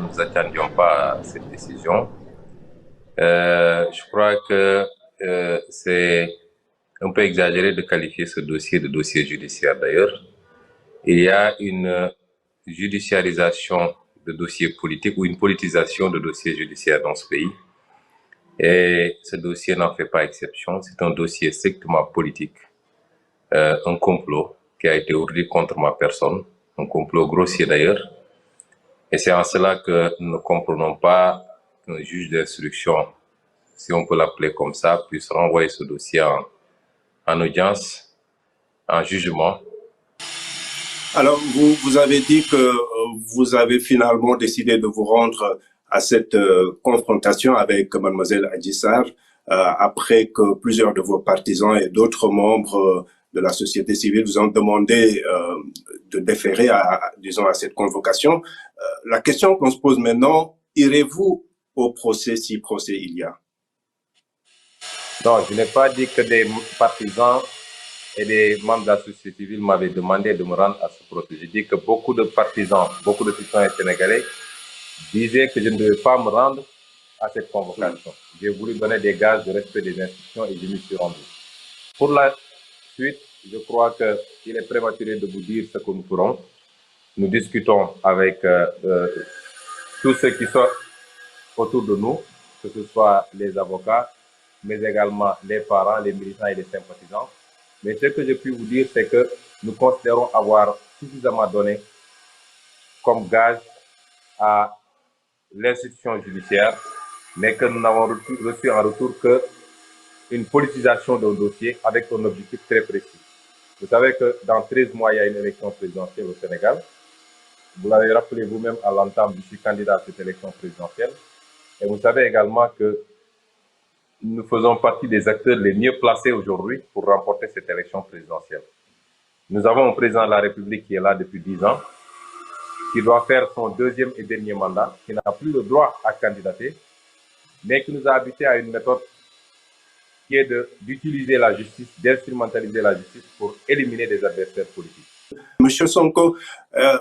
nous attendions pas à cette décision. Je crois que c'est un peu exagéré de qualifier ce dossier de dossier judiciaire d'ailleurs. Il y a une judiciarisation de dossiers politiques ou une politisation de dossiers judiciaires dans ce pays. Et ce dossier n'en fait pas exception. C'est un dossier strictement politique, un complot qui a été ourdi contre ma personne, un complot grossier d'ailleurs. Et c'est en cela que nous ne comprenons pas qu'un juge d'instruction, si on peut l'appeler comme ça, puisse renvoyer ce dossier en audience, en jugement. Alors, vous avez dit que vous avez finalement décidé de vous rendre à cette confrontation avec mademoiselle Adji Sarr après que plusieurs de vos partisans et d'autres membres de la société civile vous ont demandé de déférer disons, à cette convocation. La question qu'on se pose maintenant, irez-vous au procès si procès il y a? Non, je n'ai pas dit que des partisans et des membres de la société civile m'avaient demandé de me rendre à ce procès. J'ai dit que beaucoup de partisans, beaucoup de citoyens sénégalais disaient que je ne devais pas me rendre à cette convocation. J'ai voulu donner des gages de respect des institutions et je m'y suis rendu. Pour la suite, je crois qu'il est prématuré de vous dire ce que nous ferons. Nous discutons avec tous ceux qui sont autour de nous, que ce soit les avocats, mais également les parents, les militants et les sympathisants. Mais ce que je puis vous dire, c'est que nous considérons avoir suffisamment donné comme gage à l'institution judiciaire, mais que nous n'avons reçu en retour qu'une politisation d'un dossier avec un objectif très précis. Vous savez que dans 13 mois, il y a une élection présidentielle au Sénégal. Vous l'avez rappelé vous-même à l'entame, je suis candidat à cette élection présidentielle. Et vous savez également que nous faisons partie des acteurs les mieux placés aujourd'hui pour remporter cette élection présidentielle. Nous avons un président de la République qui est là depuis 10 ans, qui doit faire son deuxième et dernier mandat, qui n'a plus le droit à candidater, mais qui nous a habitués à une méthode qui est d'utiliser la justice, d'instrumentaliser la justice pour éliminer des adversaires politiques. Monsieur Sonko,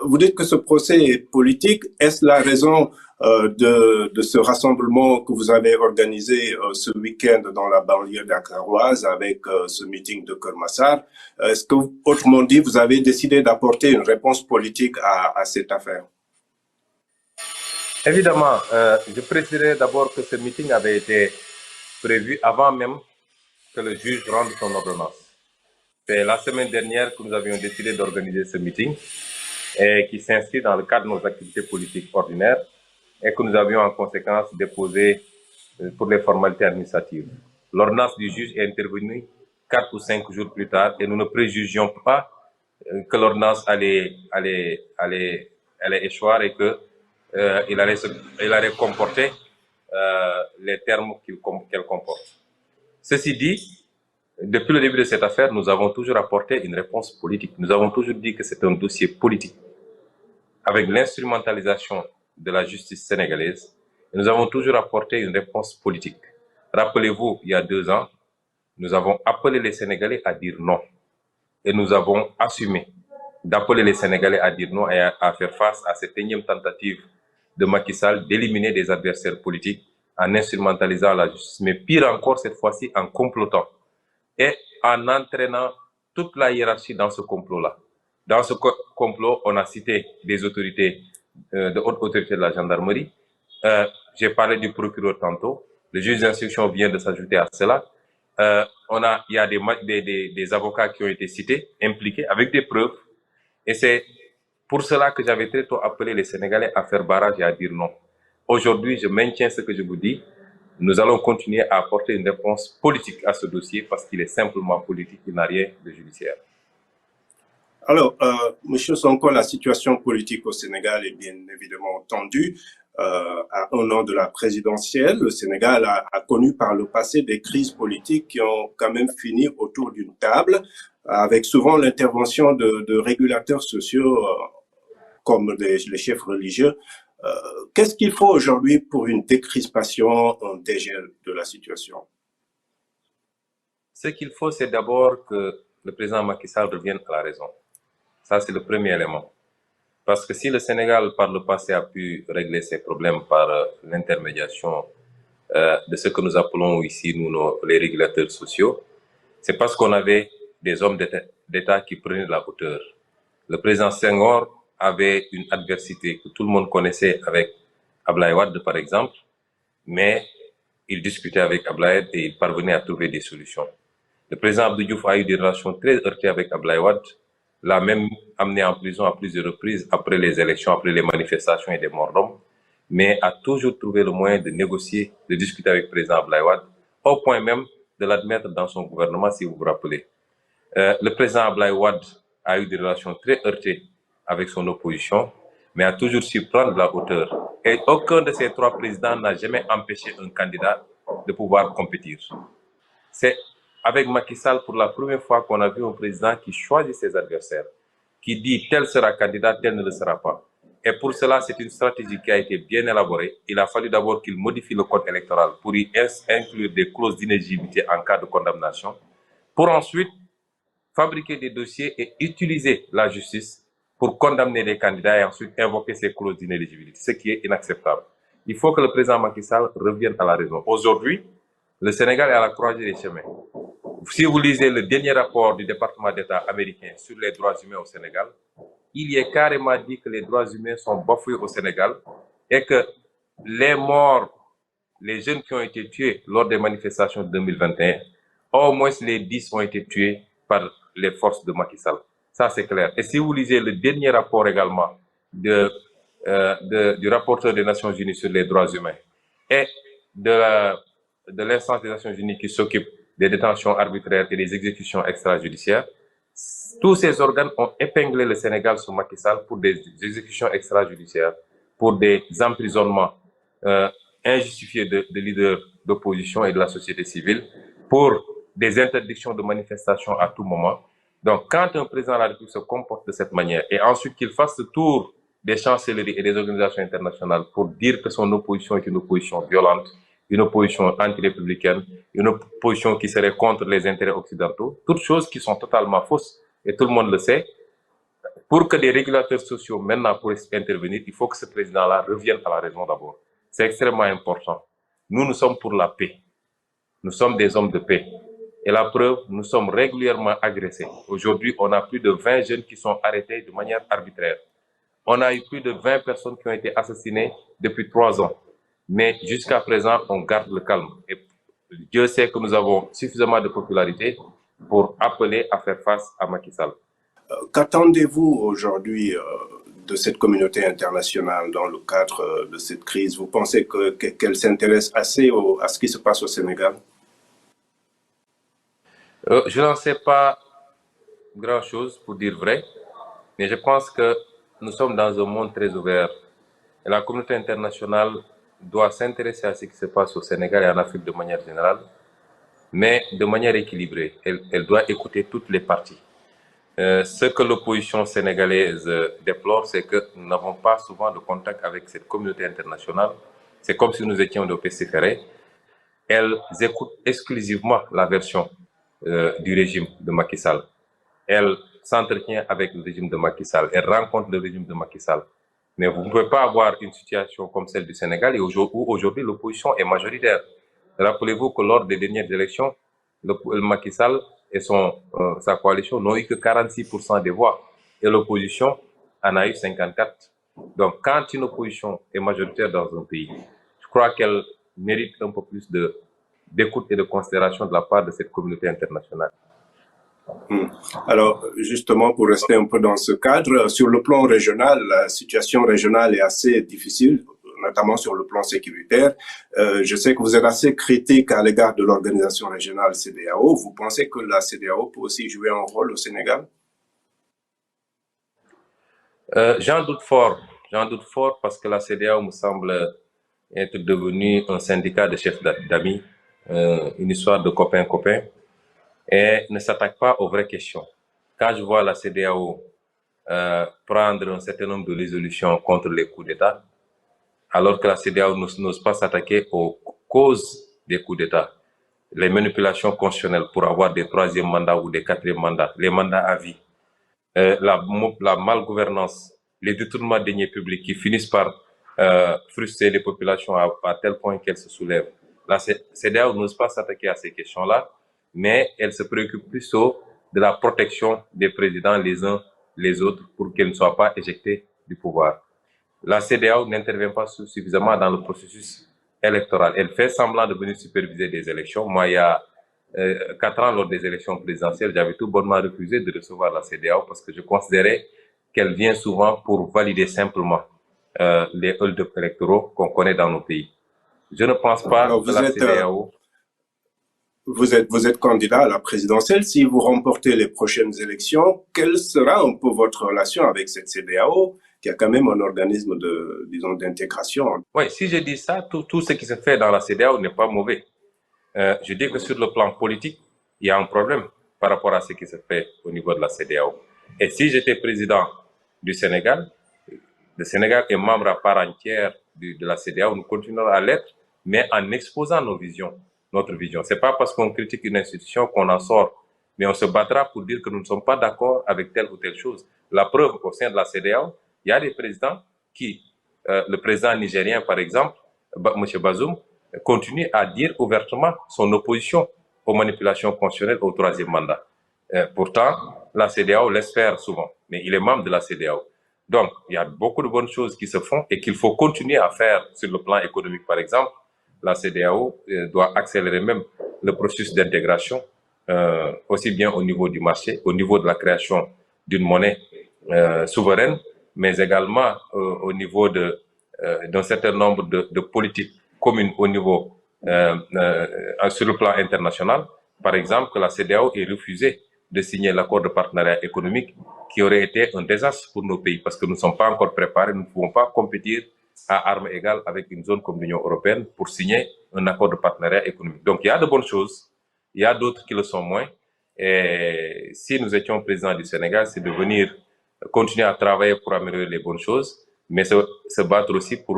vous dites que ce procès est politique. Est-ce la raison de ce rassemblement que vous avez organisé ce week-end dans la banlieue dakaroise avec ce meeting de Keur Massar? Est-ce que, autrement dit, vous avez décidé d'apporter une réponse politique à cette affaire? Évidemment, je préciserai d'abord que ce meeting avait été prévu avant même que le juge rende son ordonnance. C'est la semaine dernière que nous avions décidé d'organiser ce meeting et qui s'inscrit dans le cadre de nos activités politiques ordinaires et que nous avions en conséquence déposé pour les formalités administratives. L'ordonnance du juge est intervenue 4 ou 5 jours plus tard et nous ne préjugions pas que l'ordonnance allait échoir et qu'il allait comporter les termes qu'elle comporte. Ceci dit, depuis le début de cette affaire, nous avons toujours apporté une réponse politique. Nous avons toujours dit que c'est un dossier politique avec l'instrumentalisation de la justice sénégalaise. Et nous avons toujours apporté une réponse politique. Rappelez-vous, il y a 2 ans, nous avons appelé les Sénégalais à dire non. Et nous avons assumé d'appeler les Sénégalais à dire non et à faire face à cette énième tentative de Macky Sall d'éliminer des adversaires politiques en instrumentalisant la justice. Mais pire encore, cette fois-ci, en complotant et en entraînant toute la hiérarchie dans ce complot-là. Dans ce complot, on a cité des autorités, de hautes autorités de la gendarmerie. J'ai parlé du procureur tantôt. Le juge d'instruction vient de s'ajouter à cela. Il y a des avocats qui ont été cités, impliqués, avec des preuves. Et c'est pour cela que j'avais très tôt appelé les Sénégalais à faire barrage et à dire non. Aujourd'hui, je maintiens ce que je vous dis. Nous allons continuer à apporter une réponse politique à ce dossier parce qu'il est simplement politique, il n'a rien de judiciaire. Alors, Monsieur Sonko, la situation politique au Sénégal est bien évidemment tendue. À 1 an de la présidentielle, le Sénégal a connu par le passé des crises politiques qui ont quand même fini autour d'une table, avec souvent l'intervention de régulateurs sociaux comme les chefs religieux. Qu'est-ce qu'il faut aujourd'hui pour une décrispation, un dégel de la situation? Ce qu'il faut, c'est d'abord que le président Macky Sall revienne à la raison. Ça, c'est le premier élément. Parce que si le Sénégal, par le passé, a pu régler ses problèmes par l'intermédiation de ce que nous appelons ici, les régulateurs sociaux, c'est parce qu'on avait des hommes d'État qui prenaient de la hauteur. Le président Senghor avait une adversité que tout le monde connaissait avec Abdoulaye Wade, par exemple, mais il discutait avec Abdoulaye Wade et il parvenait à trouver des solutions. Le président Abdou Diouf a eu des relations très heurtées avec Abdoulaye Wade, l'a même amené en prison à plusieurs reprises après les élections, après les manifestations et des morts d'hommes, mais a toujours trouvé le moyen de négocier, de discuter avec le président Abdoulaye Wade, au point même de l'admettre dans son gouvernement, si vous vous rappelez. Le président Abdoulaye Wade a eu des relations très heurtées avec son opposition, mais a toujours su prendre de la hauteur. Et aucun de ces trois présidents n'a jamais empêché un candidat de pouvoir compétir. C'est avec Macky Sall pour la première fois qu'on a vu un président qui choisit ses adversaires, qui dit tel sera candidat, tel ne le sera pas. Et pour cela, c'est une stratégie qui a été bien élaborée. Il a fallu d'abord qu'il modifie le code électoral pour y inclure des clauses d'inéligibilité en cas de condamnation, pour ensuite fabriquer des dossiers et utiliser la justice pour condamner les candidats et ensuite invoquer ces clauses d'inéligibilité, ce qui est inacceptable. Il faut que le président Macky Sall revienne à la raison. Aujourd'hui, le Sénégal est à la croisée des chemins. Si vous lisez le dernier rapport du département d'État américain sur les droits humains au Sénégal, il y est carrément dit que les droits humains sont bafoués au Sénégal et que les morts, les jeunes qui ont été tués lors des manifestations de 2021, au moins les 10 ont été tués par les forces de Macky Sall. Ça, c'est clair. Et si vous lisez le dernier rapport également du rapporteur des Nations Unies sur les droits humains et de l'instance des Nations Unies qui s'occupe des détentions arbitraires et des exécutions extrajudiciaires, tous ces organes ont épinglé le Sénégal sous Macky Sall pour des exécutions extrajudiciaires, pour des emprisonnements injustifiés de leaders d'opposition et de la société civile, pour des interdictions de manifestation à tout moment. Donc, quand un président de la République se comporte de cette manière et ensuite qu'il fasse le tour des chancelleries et des organisations internationales pour dire que son opposition est une opposition violente, une opposition anti-républicaine, une opposition qui serait contre les intérêts occidentaux, toutes choses qui sont totalement fausses, et tout le monde le sait. Pour que des régulateurs sociaux maintenant puissent intervenir, il faut que ce président-là revienne à la raison d'abord. C'est extrêmement important. Nous sommes pour la paix. Nous sommes des hommes de paix. Et la preuve, nous sommes régulièrement agressés. Aujourd'hui, on a plus de 20 jeunes qui sont arrêtés de manière arbitraire. On a eu plus de 20 personnes qui ont été assassinées depuis 3 ans. Mais jusqu'à présent, on garde le calme. Et Dieu sait que nous avons suffisamment de popularité pour appeler à faire face à Macky Sall. Qu'attendez-vous aujourd'hui de cette communauté internationale dans le cadre de cette crise? Vous pensez qu'elle s'intéresse assez à ce qui se passe au Sénégal? Je n'en sais pas grand-chose pour dire vrai, mais je pense que nous sommes dans un monde très ouvert. Et la communauté internationale doit s'intéresser à ce qui se passe au Sénégal et en Afrique de manière générale, mais de manière équilibrée. Elle doit écouter toutes les parties. Ce que l'opposition sénégalaise déplore, c'est que nous n'avons pas souvent de contact avec cette communauté internationale. C'est comme si nous étions de pestiférés. Elles écoutent exclusivement la version du régime de Macky Sall. Elle s'entretient avec le régime de Macky Sall. Elle rencontre le régime de Macky Sall. Mais vous ne pouvez pas avoir une situation comme celle du Sénégal où aujourd'hui l'opposition est majoritaire. Rappelez-vous que lors des dernières élections, le Macky Sall et sa coalition n'ont eu que 46% des voix. Et l'opposition en a eu 54. Donc quand une opposition est majoritaire dans un pays, je crois qu'elle mérite un peu plus d'écoute et de considération de la part de cette communauté internationale. Alors, justement, pour rester un peu dans ce cadre, sur le plan régional, la situation régionale est assez difficile, notamment sur le plan sécuritaire. Je sais que vous êtes assez critique à l'égard de l'organisation régionale CEDEAO. Vous pensez que la CEDEAO peut aussi jouer un rôle au Sénégal? J'en doute fort. J'en doute fort parce que la CEDEAO me semble être devenue un syndicat de chefs d'amis, une histoire de copains-copains, et ne s'attaque pas aux vraies questions. Quand je vois la CEDEAO prendre un certain nombre de résolutions contre les coups d'État, alors que la CEDEAO n'ose pas s'attaquer aux causes des coups d'État, les manipulations constitutionnelles pour avoir des 3e mandats ou des 4e mandats, les mandats à vie, la malgouvernance les détournements de deniers publics qui finissent par frustrer les populations à tel point qu'elles se soulèvent. La CEDEAO n'ose pas s'attaquer à ces questions-là, mais elle se préoccupe plutôt de la protection des présidents les uns les autres pour qu'ils ne soient pas éjectés du pouvoir. La CEDEAO n'intervient pas suffisamment dans le processus électoral. Elle fait semblant de venir superviser des élections. Moi, il y a 4 ans, lors des élections présidentielles, j'avais tout bonnement refusé de recevoir la CEDEAO parce que je considérais qu'elle vient souvent pour valider simplement les hold-up électoraux qu'on connaît dans nos pays. Je ne pense pas Alors, que la CEDEAO... Vous êtes candidat à la présidentielle. Si vous remportez les prochaines élections, quelle sera un peu votre relation avec cette CEDEAO, qui a quand même un organisme disons, d'intégration? Oui, si je dis ça, tout ce qui se fait dans la CEDEAO n'est pas mauvais. Je dis que sur le plan politique, il y a un problème par rapport à ce qui se fait au niveau de la CEDEAO. Et si j'étais président du Sénégal, le Sénégal est membre à part entière de la CEDEAO, nous continuerons à l'être, mais en exposant notre vision. C'est pas parce qu'on critique une institution qu'on en sort, mais on se battra pour dire que nous ne sommes pas d'accord avec telle ou telle chose. La preuve, au sein de la CEDEAO, il y a des présidents qui, le président nigérien par exemple, M. Bazoum, continue à dire ouvertement son opposition aux manipulations constitutionnelles au 3e mandat. Pourtant, la CEDEAO laisse faire souvent, mais il est membre de la CEDEAO. Donc, il y a beaucoup de bonnes choses qui se font et qu'il faut continuer à faire sur le plan économique. Par exemple, la CEDEAO doit accélérer même le processus d'intégration, aussi bien au niveau du marché, au niveau de la création d'une monnaie souveraine, mais également au niveau d'un certain nombre de politiques communes au niveau sur le plan international. Par exemple, que la CEDEAO ait refusé de signer l'accord de partenariat économique qui aurait été un désastre pour nos pays parce que nous ne sommes pas encore préparés, nous ne pouvons pas compétir à armes égales avec une zone comme l'Union européenne pour signer un accord de partenariat économique. Donc il y a de bonnes choses, il y a d'autres qui le sont moins. Et si nous étions présidents du Sénégal, c'est de venir continuer à travailler pour améliorer les bonnes choses, mais se battre aussi pour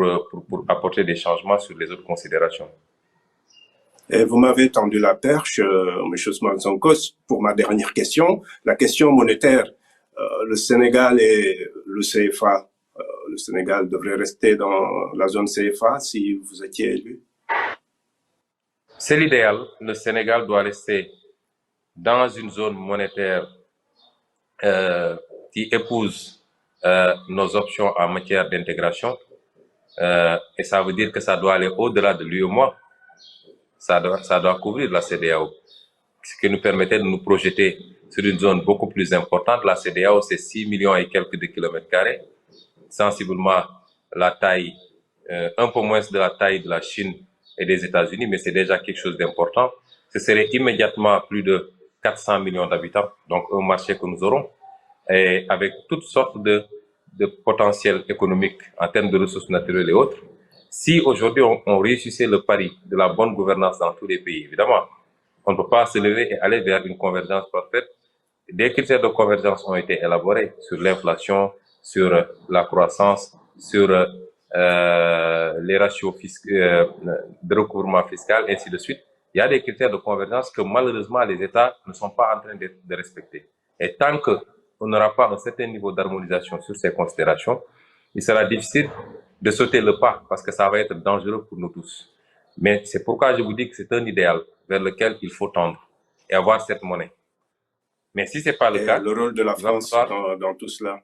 apporter des changements sur les autres considérations. Et vous m'avez tendu la perche, M. Ousmane Sonko, pour ma dernière question. La question monétaire, le Sénégal et le CFA, le Sénégal devrait rester dans la zone CFA si vous étiez élu? C'est l'idéal. Le Sénégal doit rester dans une zone monétaire qui épouse nos options en matière d'intégration. Et ça veut dire que ça doit aller au-delà de l'UEMOA. Ça doit couvrir la CEDEAO, ce qui nous permettait de nous projeter sur une zone beaucoup plus importante. La CEDEAO, c'est 6 millions et quelques de kilomètres carrés, sensiblement la taille, un peu moins de la taille de la Chine et des États-Unis, mais c'est déjà quelque chose d'important. Ce serait immédiatement plus de 400 millions d'habitants, donc un marché que nous aurons, et avec toutes sortes de potentiel économique en termes de ressources naturelles et autres. Si aujourd'hui on réussissait le pari de la bonne gouvernance dans tous les pays, évidemment, on ne peut pas se lever et aller vers une convergence parfaite. Des critères de convergence ont été élaborés sur l'inflation, sur la croissance, sur les ratios de recouvrement fiscal, ainsi de suite. Il y a des critères de convergence que malheureusement les États ne sont pas en train de respecter. Et tant qu'on n'aura pas un certain niveau d'harmonisation sur ces considérations, il sera difficile de sauter le pas parce que ça va être dangereux pour nous tous. Mais c'est pourquoi je vous dis que c'est un idéal vers lequel il faut tendre et avoir cette monnaie. Mais si c'est pas le cas, le rôle de la France dans tout cela.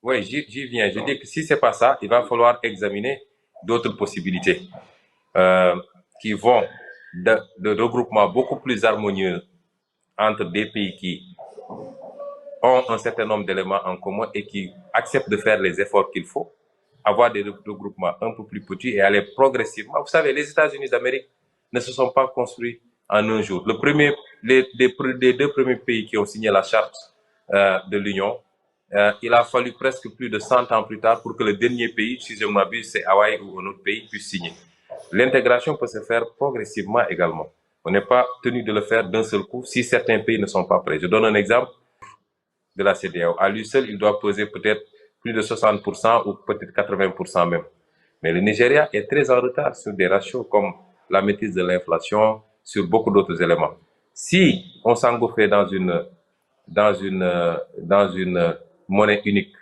Oui, j'y viens. Je dis que si c'est pas ça, il va falloir examiner d'autres possibilités qui vont de regroupement beaucoup plus harmonieux entre des pays qui ont un certain nombre d'éléments en commun et qui acceptent de faire les efforts qu'il faut, avoir des regroupements un peu plus petits et aller progressivement. Vous savez, les États-Unis d'Amérique ne se sont pas construits en un jour. Les 2 premiers pays qui ont signé la charte de l'Union, il a fallu presque plus de 100 ans plus tard pour que le dernier pays, si je ne m'abuse, c'est Hawaï ou un autre pays, puisse signer. L'intégration peut se faire progressivement également. On n'est pas tenu de le faire d'un seul coup si certains pays ne sont pas prêts. Je donne un exemple de la CEDEAO. À lui seul, il doit peser peut-être plus de 60% ou peut-être 80% même. Mais le Nigeria est très en retard sur des ratios comme la maîtrise de l'inflation, sur beaucoup d'autres éléments. Si on s'engouffrait dans une monnaie unique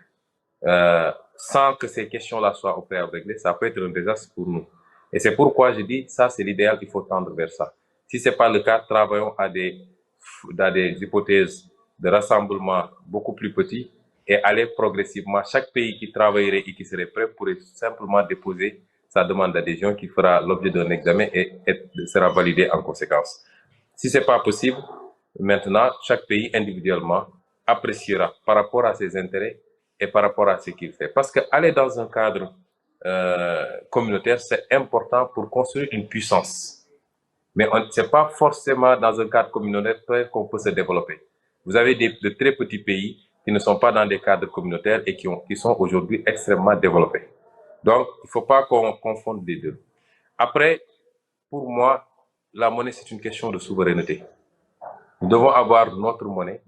sans que ces questions-là soient au préalable réglées, ça peut être un désastre pour nous. Et c'est pourquoi je dis, ça c'est l'idéal, il faut tendre vers ça. Si c'est pas le cas, travaillons à des hypothèses de rassemblement beaucoup plus petits et aller progressivement. Chaque pays qui travaillerait et qui serait prêt pourrait simplement déposer sa demande d'adhésion qui fera l'objet d'un examen et sera validée en conséquence. Si c'est pas possible, maintenant, chaque pays individuellement appréciera par rapport à ses intérêts et par rapport à ce qu'il fait. Parce qu'aller dans un cadre communautaire, c'est important pour construire une puissance. Mais ce n'est pas forcément dans un cadre communautaire qu'on peut se développer. Vous avez de très petits pays qui ne sont pas dans des cadres communautaires et qui sont aujourd'hui extrêmement développés. Donc, il ne faut pas qu'on confonde les deux. Après, pour moi, la monnaie, c'est une question de souveraineté. Nous devons avoir notre monnaie.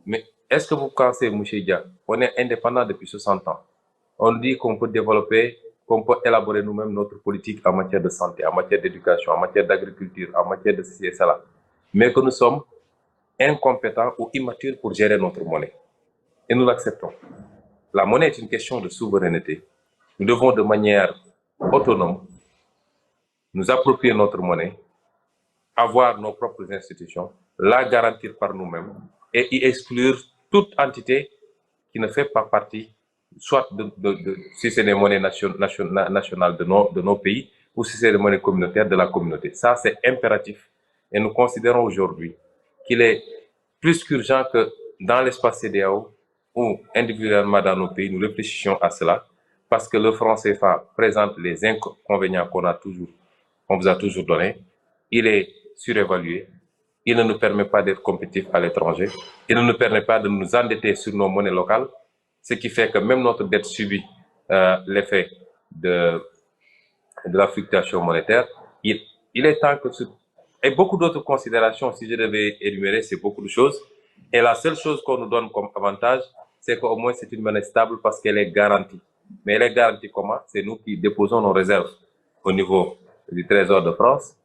Mais est-ce que vous pensez, M. Dia, on est indépendant depuis 60 ans. On dit qu'on peut développer, qu'on peut élaborer nous-mêmes notre politique en matière de santé, en matière d'éducation, en matière d'agriculture, en matière de ceci et cela. Mais que nous sommes incompétents ou immatures pour gérer notre monnaie. Et nous l'acceptons. La monnaie est une question de souveraineté. Nous devons de manière autonome nous approprier notre monnaie, avoir nos propres institutions, la garantir par nous-mêmes et y exclure toute entité qui ne fait pas partie, soit si c'est des monnaies nationales de nos pays ou si c'est des monnaies communautaires de la communauté. Ça, c'est impératif. Et nous considérons aujourd'hui qu'il est plus qu'urgent que dans l'espace CEDEAO ou individuellement dans nos pays, nous réfléchissions à cela parce que le franc CFA présente les inconvénients qu'on vous a toujours donnés. Il est surévalué. Il ne nous permet pas d'être compétitifs à l'étranger. Il ne nous permet pas de nous endetter sur nos monnaies locales, ce qui fait que même notre dette subit l'effet de la fluctuation monétaire. Il est temps que... Et beaucoup d'autres considérations, si je devais énumérer, c'est beaucoup de choses. Et la seule chose qu'on nous donne comme avantage, c'est qu'au moins c'est une monnaie stable parce qu'elle est garantie. Mais elle est garantie comment? C'est nous qui déposons nos réserves au niveau du Trésor de France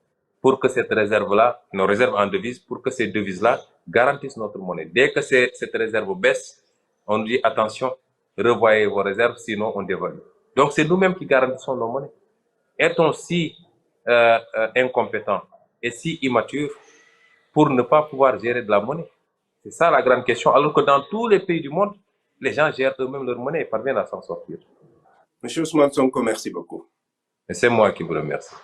pour que cette réserve-là, nos réserves en devises, pour que ces devises-là garantissent notre monnaie. Dès que cette réserve baisse, on dit attention, revoyez vos réserves, sinon on dévalue. Donc c'est nous-mêmes qui garantissons nos monnaies. Est-on si incompétents et si immatures pour ne pas pouvoir gérer de la monnaie? C'est ça la grande question. Alors que dans tous les pays du monde, les gens gèrent eux-mêmes leur monnaie et parviennent à s'en sortir. Monsieur Ousmane Sonko, merci beaucoup. Et c'est moi qui vous remercie.